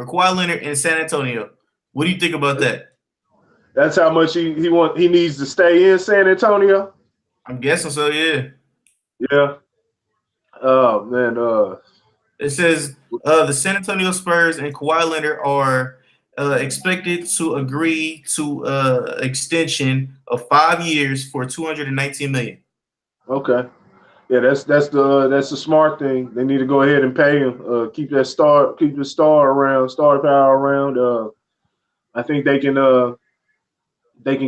for Kawhi Leonard in San Antonio. What do you think about that? That's how much he needs to stay in San Antonio. I'm guessing so. Yeah. Yeah. Oh man. It says the San Antonio Spurs and Kawhi Leonard are expected to agree to extension of 5 years for $219 million. Okay. Yeah, that's the smart thing. They need to go ahead and pay him. Keep the star around, star power around. I think they can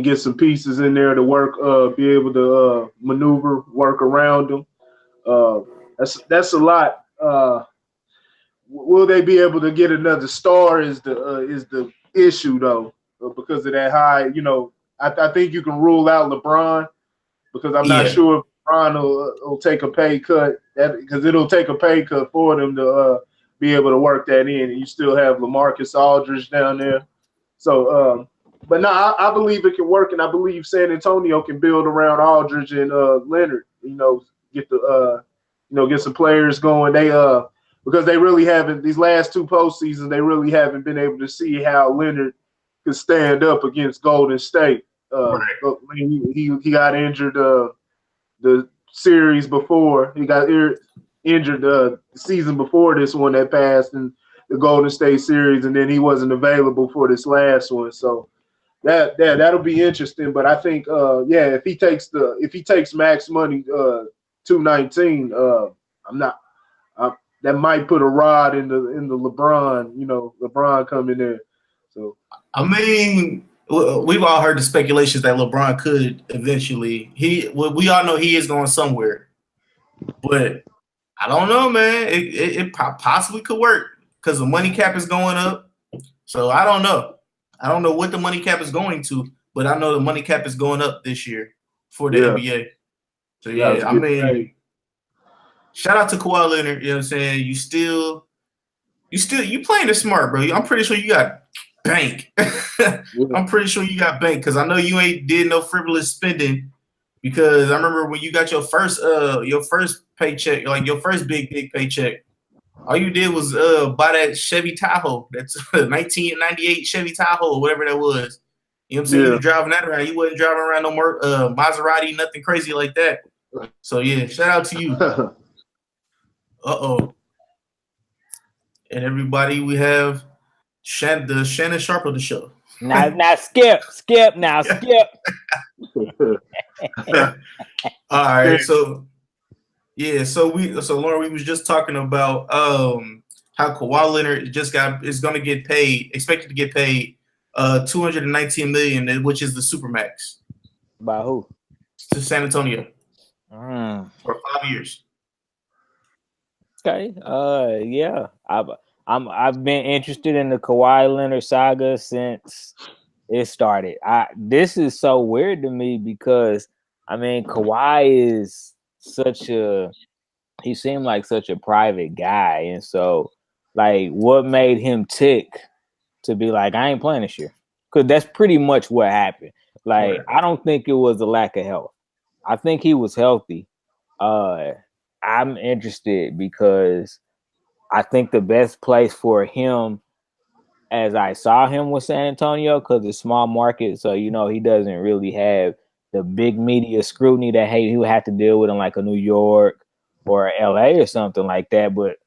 get some pieces in there to work, be able to maneuver, work around them. That's a lot. Will they be able to get another star? Is the issue though, because of that high. I think you can rule out LeBron because I'm not Yeah. sure if LeBron will take a pay cut because it'll take a pay cut for them to be able to work that in. And you still have LaMarcus Aldridge down there, so. But no, I believe it can work, and I believe San Antonio can build around Aldridge and Leonard. Get get some players going. They because they really haven't these last two postseasons. They really haven't been able to see how Leonard could stand up against Golden State. Right. He got injured the series before. He got injured the season before this one that passed in the Golden State series, and then he wasn't available for this last one. So. That'll be interesting, but I think if he takes max money 219, that might put a rod in the LeBron, LeBron coming in. So I mean, we've all heard the speculations that LeBron could eventually. We all know he is going somewhere, but I don't know, man. It possibly could work because the money cap is going up. So I don't know. I don't know what the money cap is going to, but I know the money cap is going up this year for the NBA. So yeah, I mean, shout out to Kawhi Leonard. You know what I'm saying? You playing it smart, bro. I'm pretty sure you got bank. I'm pretty sure you got bank because I know you ain't did no frivolous spending. Because I remember when you got your first paycheck, like your first big paycheck. All you did was buy that Chevy Tahoe. That's 1998 Chevy Tahoe, whatever that was. You know what I'm saying? You were driving that around. You wasn't driving around no more Maserati, nothing crazy like that. So, yeah, shout out to you. Uh-oh. And everybody, we have the Shannon Sharp of the show. Now skip. All right, so... Yeah, so Lauren, we was just talking about how Kawhi Leonard is going to get paid, expected to get paid $219 million, which is the supermax. By who? To San Antonio for 5 years. Okay. Yeah. I've been interested in the Kawhi Leonard saga since it started. This is so weird to me because I mean Kawhi is he seemed like such a private guy, and so like what made him tick to be like I ain't playing this year, because that's pretty much what happened. Like I don't think it was a lack of health. I think he was healthy. I'm interested because I think the best place for him as I saw him was San Antonio because it's small market, so he doesn't really have the big media scrutiny that he would have to deal with in like a New York or LA or something like that. But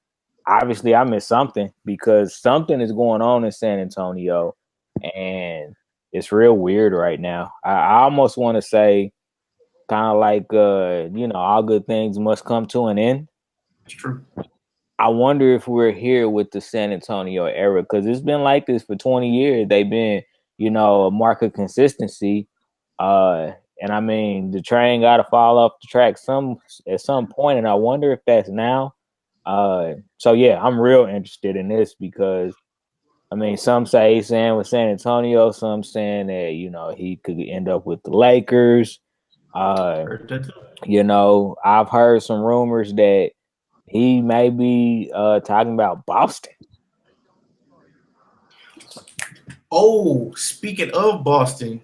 obviously I missed something because something is going on in San Antonio and it's real weird right now. I almost want to say kind of like, all good things must come to an end. It's true. I wonder if we're here with the San Antonio era because it's been like this for 20 years. They've been, a mark of consistency. And I mean, the train got to fall off the track at some point, and I wonder if that's now. So yeah, I'm real interested in this because, I mean, some say he's saying with San Antonio, some saying that he could end up with the Lakers. I've heard some rumors that he may be talking about Boston. Oh, speaking of Boston.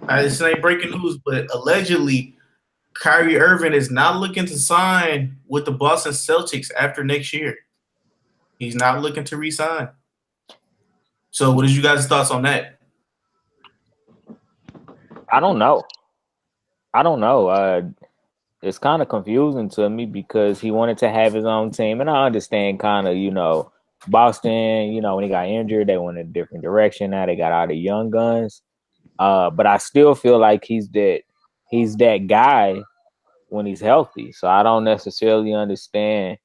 This ain't breaking news, but allegedly Kyrie Irving is not looking to sign with the Boston Celtics after next year. He's not looking to re-sign. So, what is you guys' thoughts on that? I don't know. It's kind of confusing to me because he wanted to have his own team, and I understand kind of, Boston, when he got injured, they went in a different direction. Now they got all the young guns. But I still feel like he's that guy when he's healthy. So I don't necessarily understand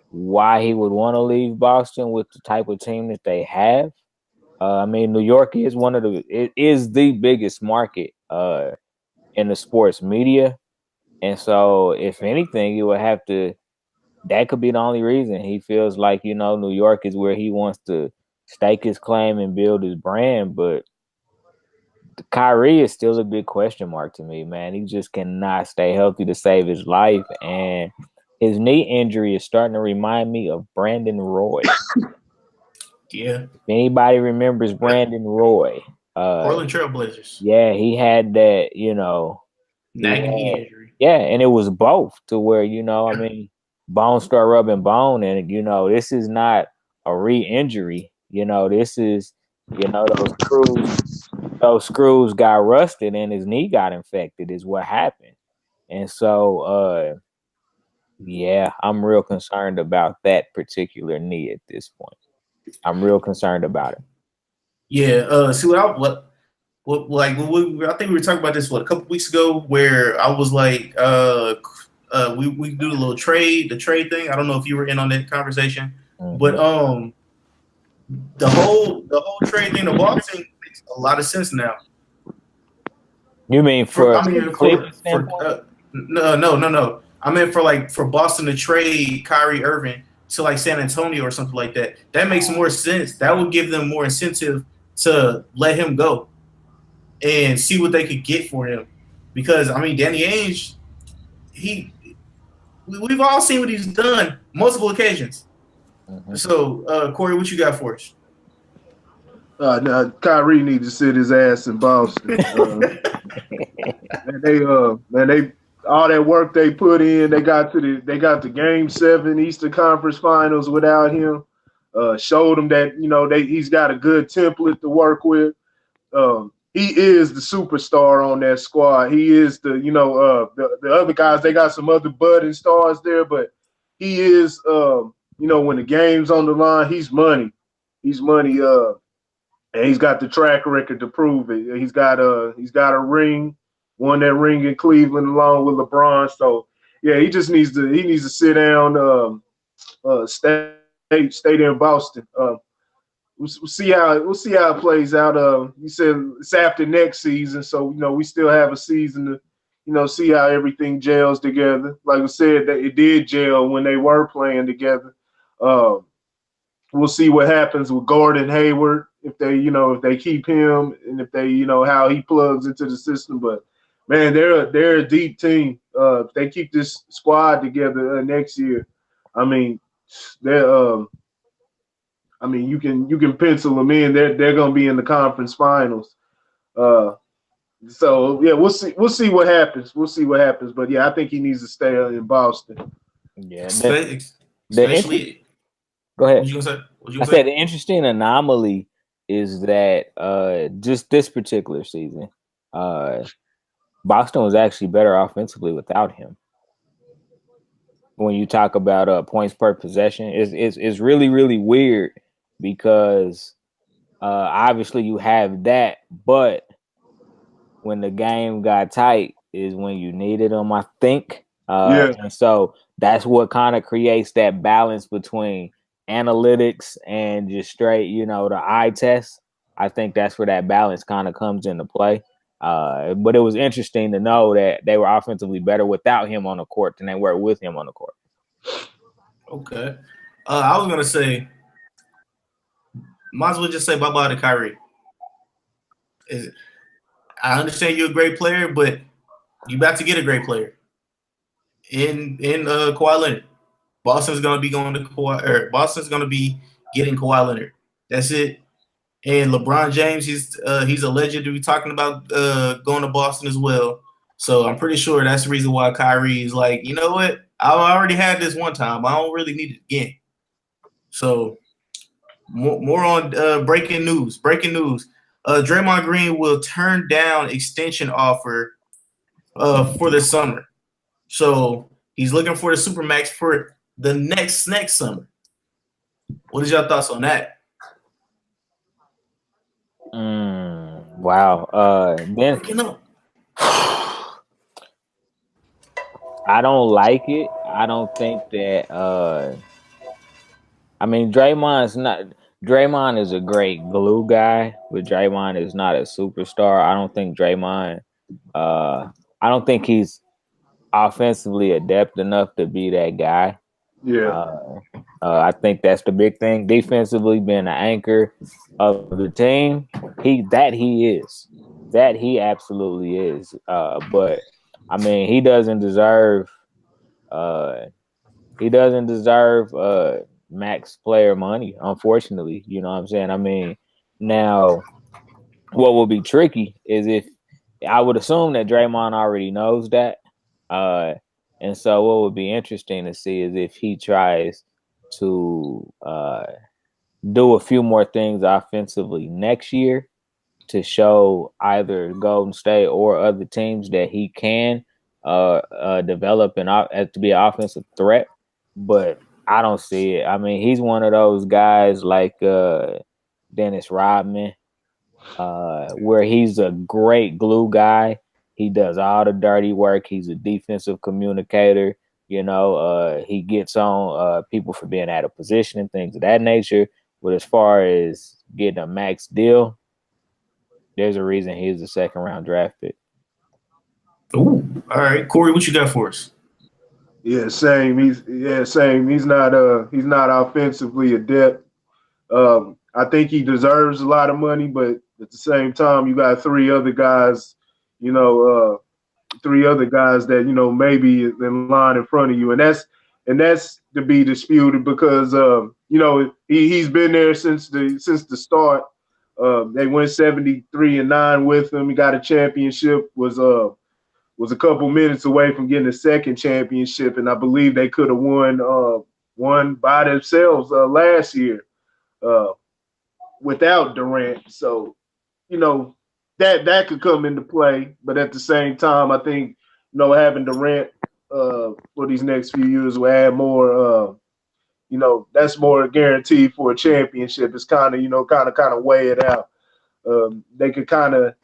why he would want to leave Boston with the type of team that they have. I mean, New York is the biggest market in the sports media. And so if anything, that could be the only reason he feels like, New York is where he wants to stake his claim and build his brand. But Kyrie is still a big question mark to me, man. He just cannot stay healthy to save his life. And his knee injury is starting to remind me of Brandon Roy. Yeah. If anybody remembers Brandon Roy. Portland Trailblazers. Yeah, he had that, nagging knee injury. Yeah, and it was both to where, bones start rubbing bone. And, this is not a re-injury. This is, those screws got rusted and his knee got infected is what happened. And so, yeah, I'm real concerned about that particular knee at this point. I'm real concerned about it. Yeah. See I think we were talking about this a couple weeks ago, where I was like, we do the trade thing. I don't know if you were in on that conversation, but the whole trade thing, the boxing makes a lot of sense now. You mean no. I meant for Boston to trade Kyrie Irving to like San Antonio or something like that. That makes more sense. That would give them more incentive to let him go and see what they could get for him. Because I mean, Danny Ainge, we've all seen what he's done multiple occasions. Mm-hmm. So, Corey, what you got for us? Kyrie needs to sit his ass in Boston. They all that work they put in, they got the Game 7 Eastern Conference Finals without him. Showed him that he's got a good template to work with. He is the superstar on that squad. He is the other guys. They got some other budding stars there, but he is when the game's on the line, he's money. He's money. And he's got the track record to prove it. He's got a ring, won that ring in Cleveland along with LeBron. So yeah, he needs to sit down, stay there in Boston. We'll see how it plays out. You said it's after next season, so we still have a season to see how everything gels together. Like I said, that it did gel when they were playing together. We'll see what happens with Gordon Hayward if they keep him and if they how he plugs into the system. But man, they're a deep team. If they keep this squad together next year, I mean, they're you can pencil them in. They're gonna be in the conference finals. So yeah, we'll see what happens. But yeah, I think he needs to stay in Boston. Yeah, especially. Go ahead. I said the interesting anomaly is that just this particular season, Boston was actually better offensively without him. When you talk about points per possession, it's really, really weird because obviously you have that, but when the game got tight is when you needed them, I think. And so that's what kind of creates that balance between analytics and just straight, the eye test. I think that's where that balance kind of comes into play. But it was interesting to know that they were offensively better without him on the court than they were with him on the court. Okay. I was going to say, might as well just say bye-bye to Kyrie. I understand you're a great player, but you about to get a great player in Kawhi Leonard. Boston's going to be going to Kawhi, or Boston's going to be getting Kawhi Leonard. That's it. And LeBron James, he's alleged to be talking about going to Boston as well. So I'm pretty sure that's the reason why Kyrie is like, you know what? I already had this one time. I don't really need it again. So More on breaking news. Breaking news. Draymond Green will turn down extension offer for the summer. So he's looking for the Supermax for the next summer. What is your thoughts on that? Wow. Then Breaking up. I don't like it. I don't think that I mean Draymond is a great glue guy, but Draymond is not a superstar. I don't think Draymond I don't think he's offensively adept enough to be that guy. Yeah. I think that's the big thing. Defensively, being the anchor of the team, he is. That he absolutely is. But I mean, he doesn't deserve. He doesn't deserve max player money. Unfortunately, you know what I'm saying. I mean, now what will be tricky is if I would assume that Draymond already knows that. And so what would be interesting to see is if he tries to do a few more things offensively next year to show either Golden State or other teams that he can develop to be an offensive threat. But I don't see it. I mean, he's one of those guys like Dennis Rodman, where he's a great glue guy. He does all the dirty work. He's a defensive communicator. You know, he gets on people for being out of position and things of that nature. But as far as getting a max deal, there's a reason he's a second round draft pick. Ooh, all right, Corey, what you got for us? Yeah, same. Same. He's not offensively adept. I think he deserves a lot of money, but at the same time, you got three other guys, that maybe in line in front of you, and that's to be disputed because he's been there since the start. They went 73-9 with him. He got a championship. Was a couple minutes away from getting a second championship, and I believe they could have won by themselves last year without Durant. So, that could come into play. But at the same time, I think having Durant for these next few years will add more. That's more guaranteed for a championship. It's kind of weigh it out. They could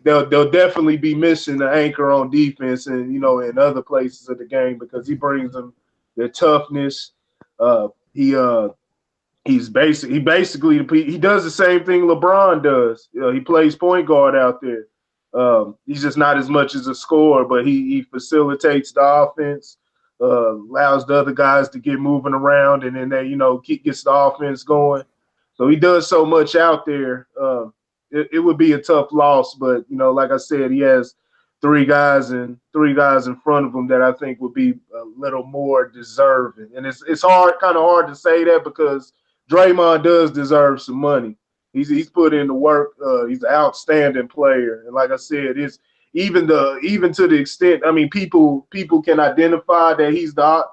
they'll definitely be missing the anchor on defense and in other places of the game because he brings them their toughness. He does the same thing LeBron does. He plays point guard out there. He's just not as much as a scorer, but he facilitates the offense, allows the other guys to get moving around, and then they gets the offense going. So he does so much out there. It would be a tough loss, but like I said, he has three guys in front of him that I think would be a little more deserving. And it's kind of hard to say that because Draymond does deserve some money. He's put in the work. He's an outstanding player, and like I said, it's even to the extent. I mean, people can identify that he's the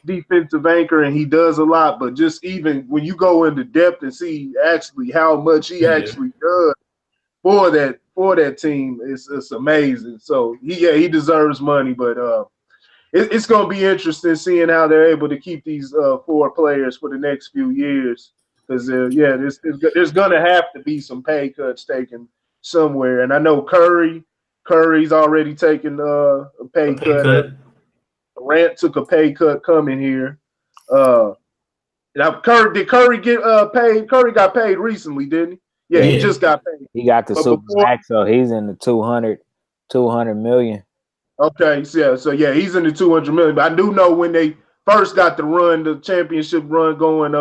defensive anchor and he does a lot, but just even when you go into depth and see actually how much he actually does for that team, it's amazing. So he deserves money, but it's going to be interesting seeing how they're able to keep these four players for the next few years because there's going to have to be some pay cuts taken somewhere, and I know Curry's already taken a pay cut. Durant took a pay cut coming here. Now Curry get paid? Curry got paid recently, didn't he? Yeah, he just got paid. He got the Supermax, so he's in the 200 million. Okay, so he's in the 200 million. But I do know when they first got the championship run going.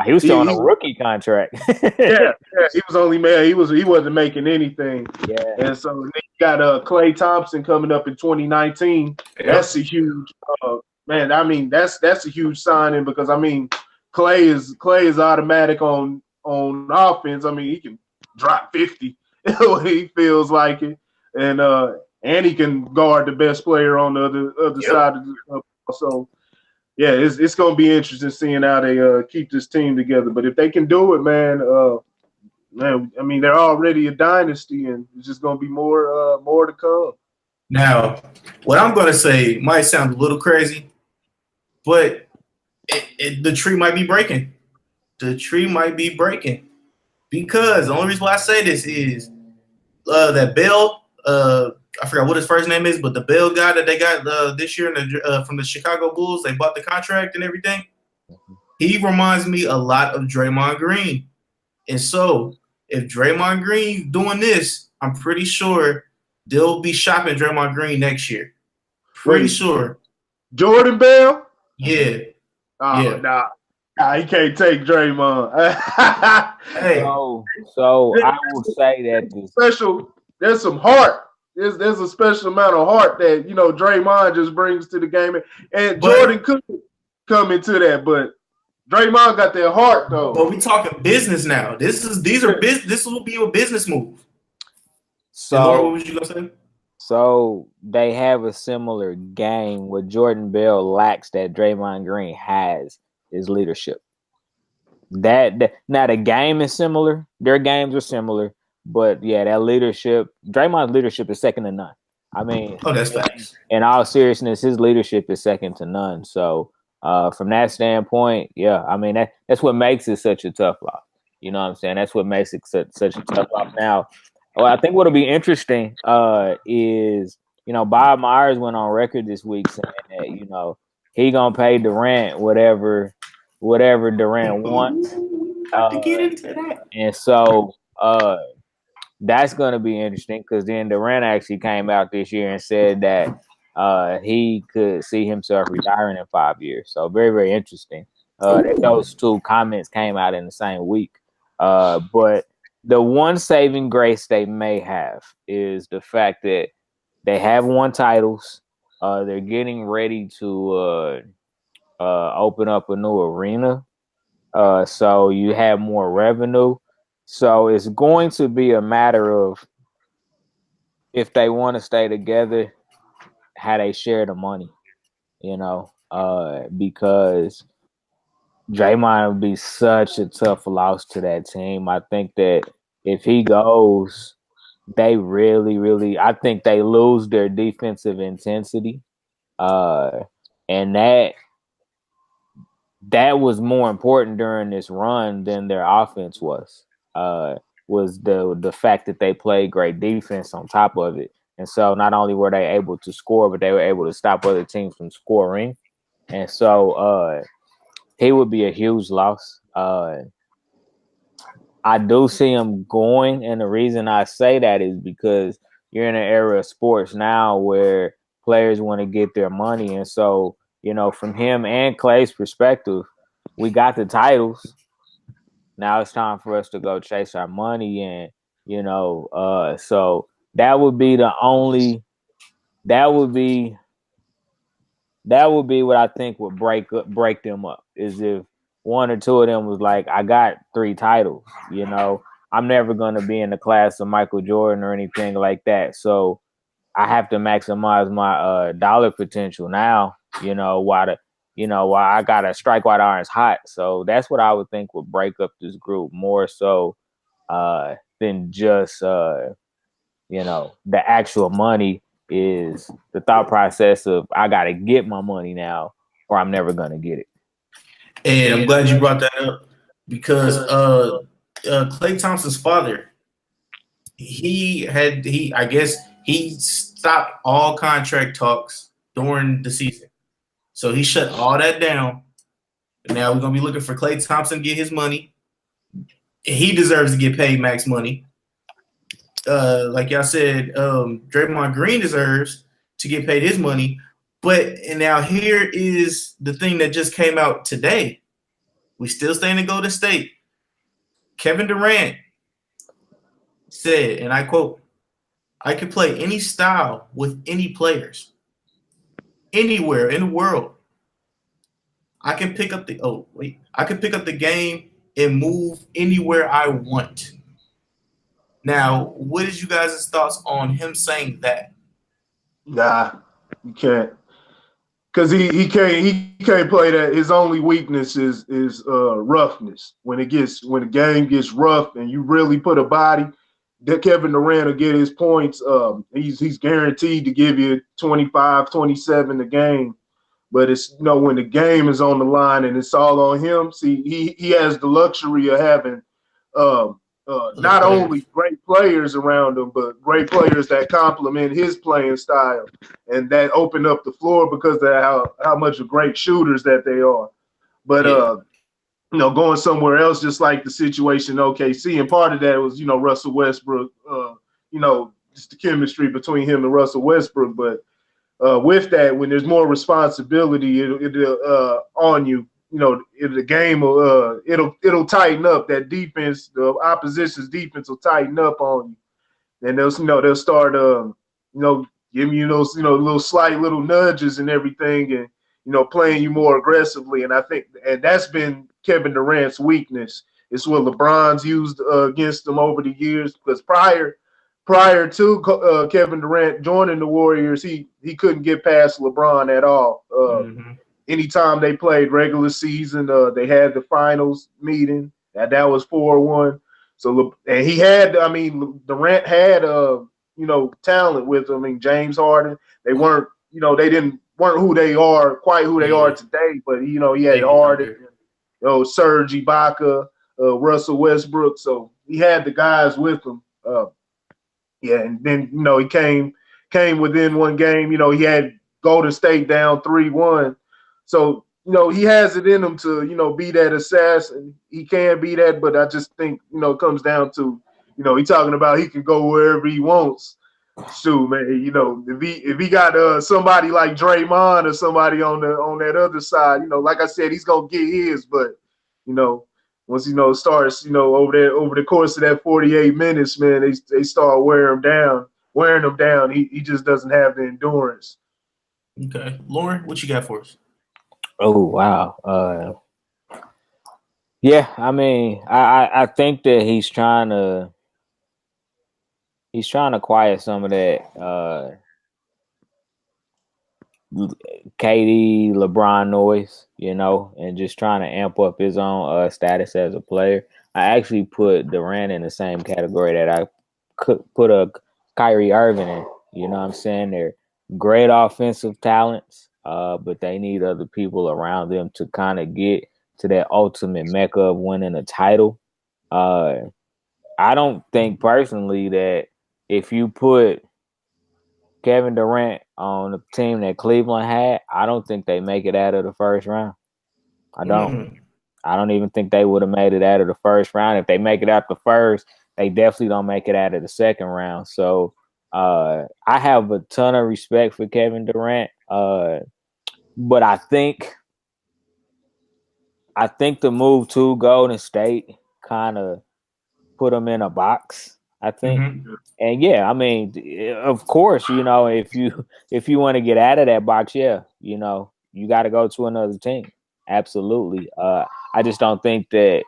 He was still on a rookie contract. yeah, he was only he wasn't making anything. Yeah, and so they got Klay Thompson coming up in 2019. Yeah. That's a huge man. I mean, that's a huge signing because I mean, Klay is automatic on offense. I mean, he can drop 50 when he feels like it, and he can guard the best player on the other side of the so. yeah, it's gonna be interesting seeing how they keep this team together. But if they can do it, man, I mean they're already a dynasty, and it's just gonna be more to come. Now, what I'm gonna say might sound a little crazy, but the tree might be breaking. The tree might be breaking because the only reason why I say this is that Bell. I forgot what his first name is, but the Bell guy that they got this year from the Chicago Bulls, they bought the contract and everything. He reminds me a lot of Draymond Green. And so if Draymond Green doing this, I'm pretty sure they'll be shopping Draymond Green next year. Pretty sure. Jordan Bell? Yeah. Oh, yeah. Nah, he can't take Draymond. Hey. So I will say that there's some heart. There's a special amount of heart that Draymond just brings to the game, and Jordan could come into that, but Draymond got that heart though. But we talking business now. This will be a business move. So Laura, what was you gonna say? So they have a similar game. What Jordan Bell lacks that Draymond Green has is leadership. Now the game is similar. Their games are similar, but yeah, that leadership. Draymond's leadership is second to none. I mean, that's facts. In all seriousness, his leadership is second to none. So from that standpoint, yeah, I mean that's what makes it such a tough loss. You know what I'm saying? That's what makes it such a tough loss. Now, well, I think what'll be interesting is Bob Myers went on record this week saying that he gonna pay Durant whatever Durant wants. To get into that. And so that's going to be interesting because then Durant actually came out this year and said that he could see himself retiring in 5 years. So very, very interesting. Those two comments came out in the same week. But the one saving grace they may have is the fact that they have won titles. They're getting ready to open up a new arena. So you have more revenue. So it's going to be a matter of if they want to stay together, how they share the money, because Draymond would be such a tough loss to that team. I think that if he goes, they really, I think they lose their defensive intensity. And that was more important during this run than their offense was the fact that they played great defense on top of it. And so not only were they able to score, but they were able to stop other teams from scoring. And so he would be a huge loss. I do see him going, and the reason I say that is because you're in an era of sports now where players want to get their money. And so, from him and Klay's perspective, we got the titles. Now it's time for us to go chase our money, and so that would be what I think would break them up, is if one or two of them was like, I got 3 titles, I'm never going to be in the class of Michael Jordan or anything like that. So I have to maximize my dollar potential now, while I got to strike while the iron's hot. So that's what I would think would break up this group more so than just, the actual money. Is the thought process of I got to get my money now or I'm never going to get it. And I'm glad you brought that up because Klay Thompson's father, I guess he stopped all contract talks during the season. So he shut all that down. Now we're going to be looking for Klay Thompson to get his money. He deserves to get paid max money. Like y'all said, Draymond Green deserves to get paid his money. And now here is the thing that just came out today. We still staying in Golden State. Kevin Durant said, and I quote, "I could play any style with any players, anywhere in the world. I can pick up the game and move anywhere I want." Now, what is you guys' thoughts on him saying that? Nah, you can't. because he can't play that. His only weakness is roughness. When the game gets rough and you really put a body, that Kevin Durant will get his points. He's guaranteed to give you 25, 27 a game. But it's when the game is on the line and it's all on him. See, he has the luxury of having not only great players around him, but great players that complement his playing style and that open up the floor because of how much of great shooters that they are. But going somewhere else, just like the situation in OKC, and part of that was Russell Westbrook. Just the chemistry between him and Russell Westbrook, but. With that, when there's more responsibility, it'll on you. The game will it'll tighten up. That defense, the opposition's defense will tighten up on you, and they'll start giving you those little slight little nudges and everything, and playing you more aggressively. And I think that's been Kevin Durant's weakness. It's what LeBron's used against him over the years because prior to Kevin Durant joining the Warriors, he couldn't get past LeBron at all. Anytime they played regular season, they had the finals meeting. That was 4-1. So and he had, Durant had talent with him. I mean, James Harden. They weren't, weren't who they are, quite who they are today. But he had Harden, Serge Ibaka, Russell Westbrook. So he had the guys with him. And then he came within one game. He had Golden State down 3-1. So he has it in him to be that assassin. He can be that, but I just think it comes down to he talking about he can go wherever he wants. Shoot, man, if he got somebody like Draymond or somebody on that other side, like I said, he's gonna get his, but once starts over the course of that 48 minutes, man, they start wearing him down. He just doesn't have the endurance. Okay, Lauren, what you got for us? Oh wow, yeah. I mean, I think that he's trying to quiet some of that KD, LeBron noise, and just trying to amp up his own status as a player. I actually put Durant in the same category that I could put a Kyrie Irving in. You know what I'm saying? They're great offensive talents, but they need other people around them to kind of get to that ultimate mecca of winning a title. I don't think personally that if you put Kevin Durant on the team that Cleveland had, I don't think they make it out of the first round. I don't. I don't even think they would have made it out of the first round. If they make it out the first, they definitely don't make it out of the second round. So I have a ton of respect for Kevin Durant. But I think the move to Golden State kind of put him in a box, I think. And yeah, I mean, of course, if you want to get out of that box, you got to go to another team. Absolutely. I just don't think that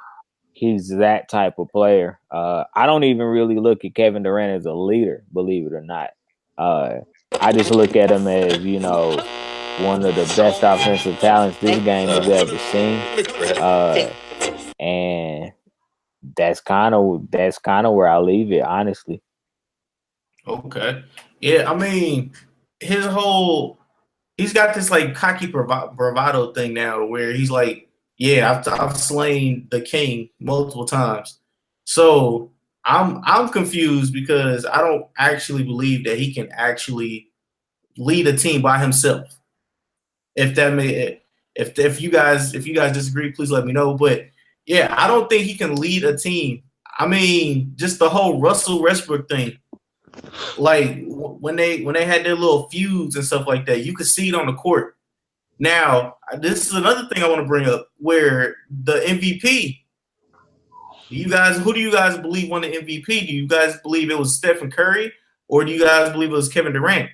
he's that type of player. I don't even really look at Kevin Durant as a leader, believe it or not. I just look at him as, one of the best offensive talents this game has ever seen. And that's kind of where I leave it, honestly. Okay. Yeah, I mean, he's got this like cocky bravado thing now where he's like, yeah, I've slain the king multiple times. So I'm confused because I don't actually believe that he can actually lead a team by himself. If you guys disagree, please let me know. But yeah, I don't think he can lead a team. I mean, just the whole Russell Westbrook thing. Like when they had their little feuds and stuff like that, you could see it on the court. Now, this is another thing I want to bring up where the MVP. Who do you guys believe won the MVP? Do you guys believe it was Stephen Curry or do you guys believe it was Kevin Durant?